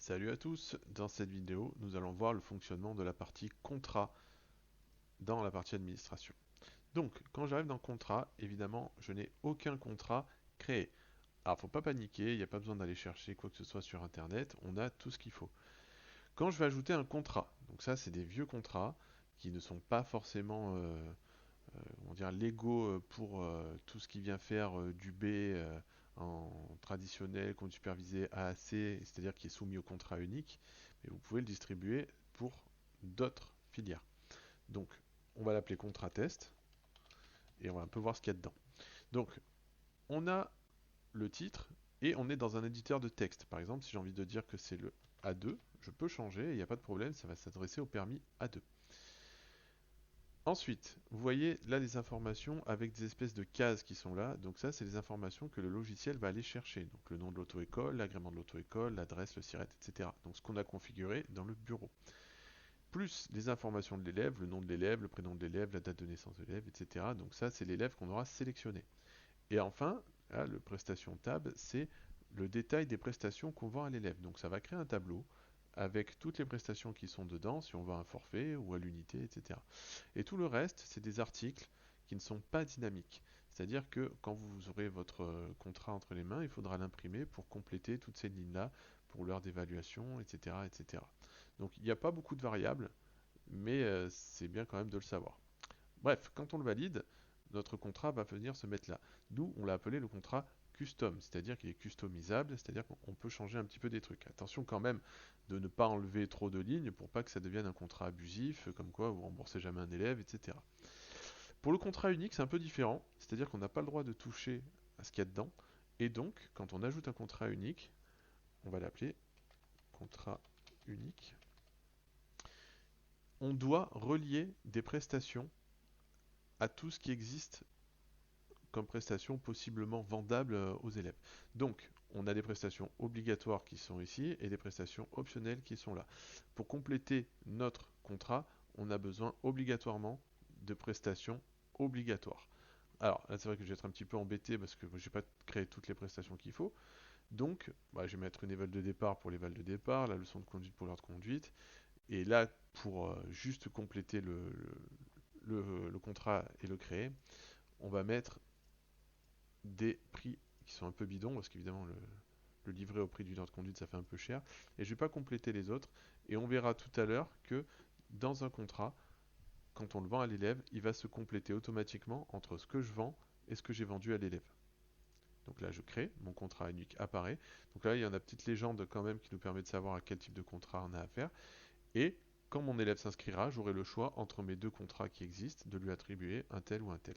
Salut à tous, dans cette vidéo, nous allons voir le fonctionnement de la partie contrat dans la partie administration. Donc, quand j'arrive dans contrat, évidemment, je n'ai aucun contrat créé. Alors, faut pas paniquer, il n'y a pas besoin d'aller chercher quoi que ce soit sur Internet, on a tout ce qu'il faut. Quand je vais ajouter un contrat, donc ça, c'est des vieux contrats qui ne sont pas forcément, on va dire, légaux pour tout ce qui vient faire du B en traditionnel, compte supervisé AAC, c'est-à-dire qui est soumis au contrat unique, mais vous pouvez le distribuer pour d'autres filières. Donc, on va l'appeler contrat test et on va un peu voir ce qu'il y a dedans. Donc, on a le titre et on est dans un éditeur de texte. Par exemple, si j'ai envie de dire que c'est le A2, je peux changer, il n'y a pas de problème, ça va s'adresser au permis A2. Ensuite, vous voyez là les informations avec des espèces de cases qui sont là. Donc ça, c'est les informations que le logiciel va aller chercher. Donc le nom de l'auto-école, l'agrément de l'auto-école, l'adresse, le SIRET, etc. Donc ce qu'on a configuré dans le bureau. Plus les informations de l'élève, le nom de l'élève, le prénom de l'élève, la date de naissance de l'élève, etc. Donc ça, c'est l'élève qu'on aura sélectionné. Et enfin, là, le prestation tab, c'est le détail des prestations qu'on vend à l'élève. Donc ça va créer un tableau avec toutes les prestations qui sont dedans, si on vend un forfait ou à l'unité, etc. Et tout le reste, c'est des articles qui ne sont pas dynamiques. C'est-à-dire que quand vous aurez votre contrat entre les mains, il faudra l'imprimer pour compléter toutes ces lignes-là, pour l'heure d'évaluation, etc., etc. Donc il n'y a pas beaucoup de variables, mais c'est bien quand même de le savoir. Bref, quand on le valide, notre contrat va venir se mettre là. Nous, on l'a appelé le contrat custom, c'est-à-dire qu'il est customisable, c'est-à-dire qu'on peut changer un petit peu des trucs. Attention quand même de ne pas enlever trop de lignes pour pas que ça devienne un contrat abusif, comme quoi vous remboursez jamais un élève, etc. Pour le contrat unique, c'est un peu différent, c'est-à-dire qu'on n'a pas le droit de toucher à ce qu'il y a dedans, et donc quand on ajoute un contrat unique, on va l'appeler contrat unique, on doit relier des prestations à tout ce qui existe comme prestations possiblement vendables aux élèves. Donc, on a des prestations obligatoires qui sont ici et des prestations optionnelles qui sont là. Pour compléter notre contrat, on a besoin obligatoirement de prestations obligatoires. Alors, là, c'est vrai que je vais être un petit peu embêté parce que je n'ai pas créé toutes les prestations qu'il faut. Donc, je vais mettre une éval de départ pour l'éval de départ, la leçon de conduite pour l'heure de conduite. Et là, pour juste compléter le contrat et le créer, on va mettre des prix qui sont un peu bidons, parce qu'évidemment le livret au prix d'une heure de conduite ça fait un peu cher, et je ne vais pas compléter les autres, et on verra tout à l'heure que dans un contrat, quand on le vend à l'élève, il va se compléter automatiquement entre ce que je vends et ce que j'ai vendu à l'élève. Donc là je crée, mon contrat unique apparaît, donc là il y a une petite légende quand même qui nous permet de savoir à quel type de contrat on a affaire, et quand mon élève s'inscrira, j'aurai le choix entre mes deux contrats qui existent de lui attribuer un tel ou un tel.